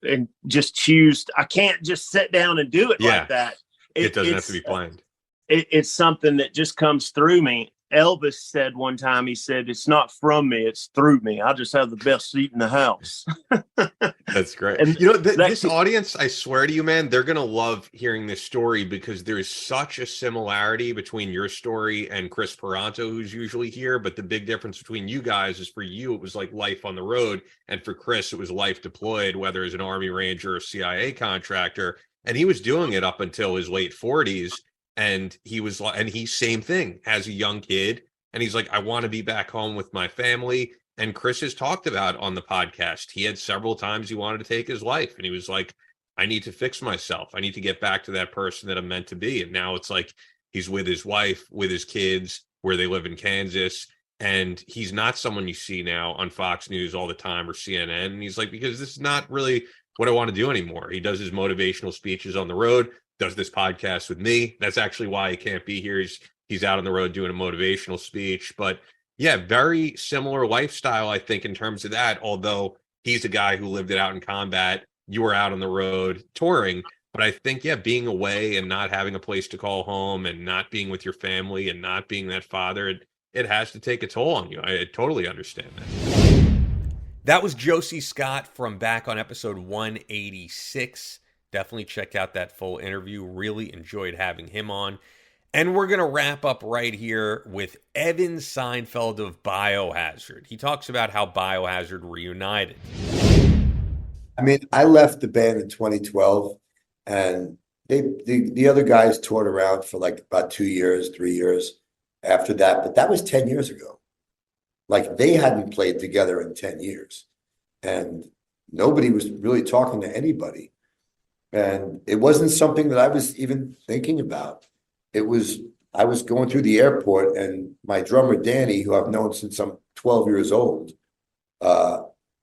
Speaker 10: and just choose. I can't just sit down and do it like that.
Speaker 4: It doesn't have to be planned.
Speaker 10: It's something that just comes through me. Elvis said one time, he said, it's not from me, it's through me. I just have the best seat in the house.
Speaker 4: That's great.
Speaker 10: And
Speaker 4: this audience, I swear to you, man, they're going to love hearing this story, because there is such a similarity between your story and Chris Peranto, who's usually here. But the big difference between you guys is, for you, it was like life on the road. And for Chris, it was life deployed, whether as an Army Ranger or CIA contractor. And he was doing it up until his late 40s. And he same thing, as a young kid. And he's like, I want to be back home with my family. And Chris has talked about on the podcast, he had several times he wanted to take his life. And he was like, I need to fix myself. I need to get back to that person that I'm meant to be. And now it's like he's with his wife, with his kids, where they live in Kansas. And he's not someone you see now on Fox News all the time or CNN. And he's like, because this is not really what I want to do anymore. He does his motivational speeches on the road, does this podcast with me. That's actually why he can't be here. He's out on the road doing a motivational speech. But yeah, very similar lifestyle, I think, in terms of that. Although he's a guy who lived it out in combat. You were out on the road touring. But I think, yeah, being away and not having a place to call home and not being with your family and not being that father, it has to take a toll on you. I totally understand that. That was Josie Scott from back on episode 186. Definitely check out that full interview. Really enjoyed having him on. And we're going to wrap up right here with Evan Seinfeld of Biohazard. He talks about how Biohazard reunited.
Speaker 11: I mean, I left the band in 2012, and the other guys toured around for like about 2 years, 3 years after that. But that was 10 years ago. Like, they hadn't played together in 10 years. And nobody was really talking to anybody. And it wasn't something that I was even thinking about. I was going through the airport, and my drummer, Danny, who I've known since I'm 12 years old,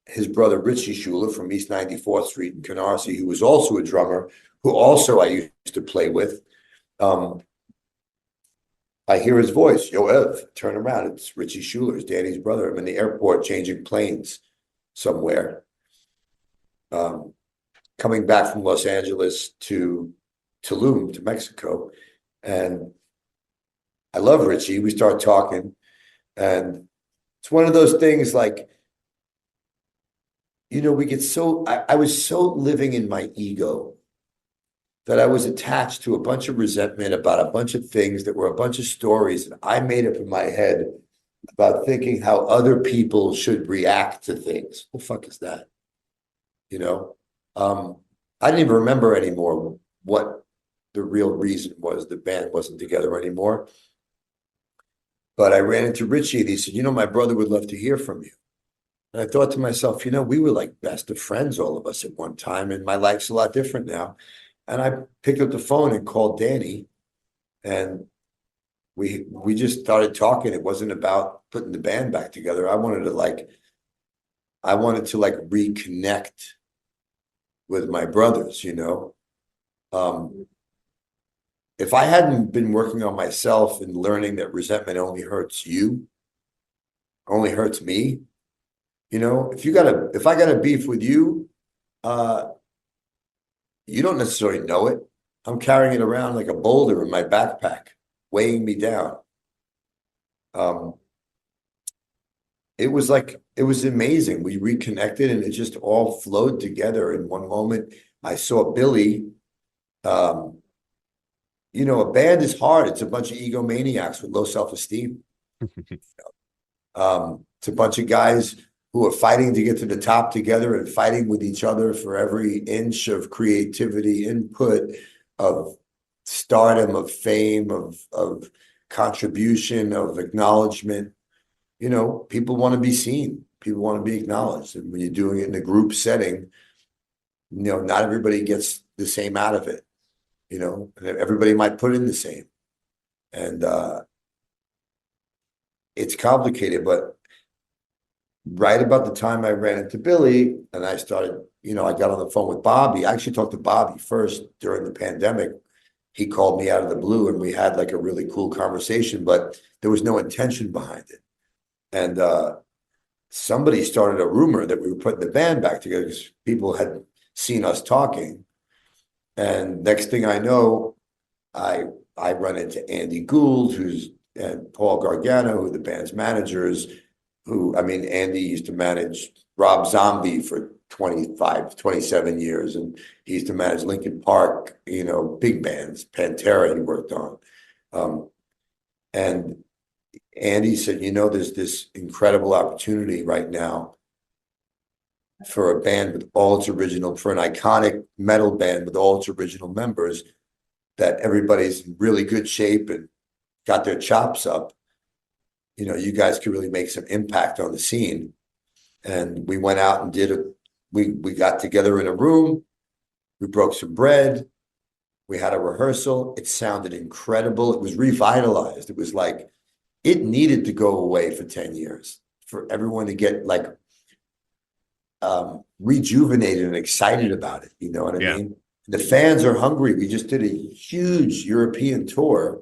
Speaker 11: his brother, Richie Schuler from East 94th Street in Canarsie, who was also a drummer, who also I used to play with. I hear his voice, yo, Ev, turn around. It's Richie Schuler, it's Danny's brother. I'm in the airport changing planes somewhere. Coming back from Los Angeles to Tulum, to Mexico. And I love Richie. We start talking, and it's one of those things like, we get so, I was so living in my ego that I was attached to a bunch of resentment about a bunch of things that were a bunch of stories that I made up in my head about thinking how other people should react to things. What the fuck is that? I didn't even remember anymore what the real reason was the band wasn't together anymore. But I ran into Richie, and he said, my brother would love to hear from you. And I thought to myself, we were like best of friends, all of us at one time, and my life's a lot different now. And I picked up the phone and called Danny, and we just started talking. It wasn't about putting the band back together. I wanted to reconnect with my brothers, If I hadn't been working on myself and learning that resentment only hurts you, only hurts me, if I got a beef with you, you don't necessarily know it. I'm carrying it around like a boulder in my backpack, weighing me down. It was amazing. We reconnected and it just all flowed together in one moment. I saw Billy. A band is hard. It's a bunch of egomaniacs with low self-esteem. It's a bunch of guys who are fighting to get to the top together and fighting with each other for every inch of creativity, input, of stardom, of fame, of contribution, of acknowledgement. People want to be seen. People want to be acknowledged. And when you're doing it in a group setting, not everybody gets the same out of it. And everybody might put in the same. And it's complicated, but right about the time I ran into Billy and I started, I got on the phone with Bobby. I actually talked to Bobby first during the pandemic. He called me out of the blue and we had like a really cool conversation, but there was no intention behind it. And somebody started a rumor that we were putting the band back together because people had seen us talking. And next thing I know, I run into Andy Gould, and Paul Gargano, who are the band's managers, Andy used to manage Rob Zombie for 27 years, and he used to manage Linkin Park, big bands, Pantera he worked on. And Andy said, there's this incredible opportunity right now for a band with all its original, for an iconic metal band with all its original members, that everybody's in really good shape and got their chops up. You guys could really make some impact on the scene. And we went out and we got together in a room. We broke some bread. We had a rehearsal. It sounded incredible. It was revitalized. It was like, it needed to go away for 10 years for everyone to get rejuvenated and excited about it. You know what I mean? The fans are hungry. We just did a huge European tour.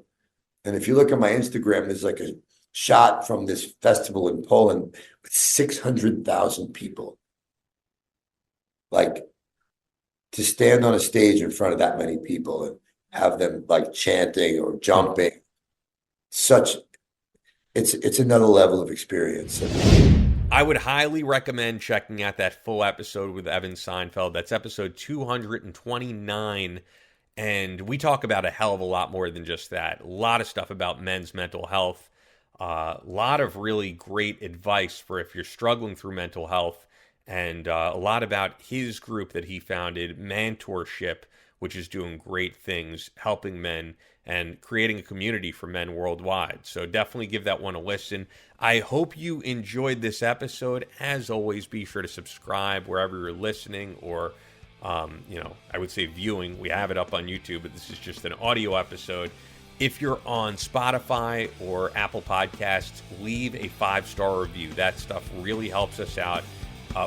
Speaker 11: And if you look at my Instagram, there's like a shot from this festival in Poland with 600,000 people. Like, to stand on a stage in front of that many people and have them like chanting or jumping, it's another level of experience.
Speaker 4: I would highly recommend checking out that full episode with Evan Seinfeld. That's episode 229. And we talk about a hell of a lot more than just that. A lot of stuff about men's mental health. A lot of really great advice for if you're struggling through mental health. And a lot about his group that he founded, Mentorship, which is doing great things, helping men and creating a community for men worldwide. So definitely give that one a listen. I hope you enjoyed this episode. As always, be sure to subscribe wherever you're listening or, I would say viewing. We have it up on YouTube, but this is just an audio episode. If you're on Spotify or Apple Podcasts, leave a 5-star review. That stuff really helps us out.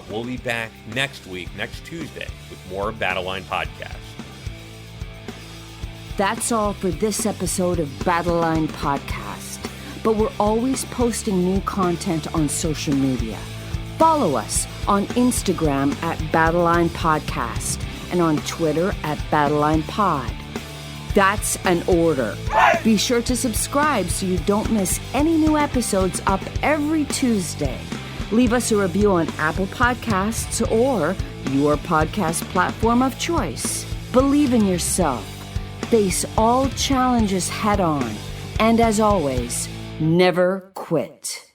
Speaker 4: We'll be back next week, next Tuesday, with more Battleline Podcast.
Speaker 1: That's all for this episode of Battleline Podcast. But we're always posting new content on social media. Follow us on Instagram at Battleline Podcast and on Twitter at Battleline Pod. That's an order. Be sure to subscribe so you don't miss any new episodes up every Tuesday. Leave us a review on Apple Podcasts or your podcast platform of choice. Believe in yourself. Face all challenges head on. And as always, never quit.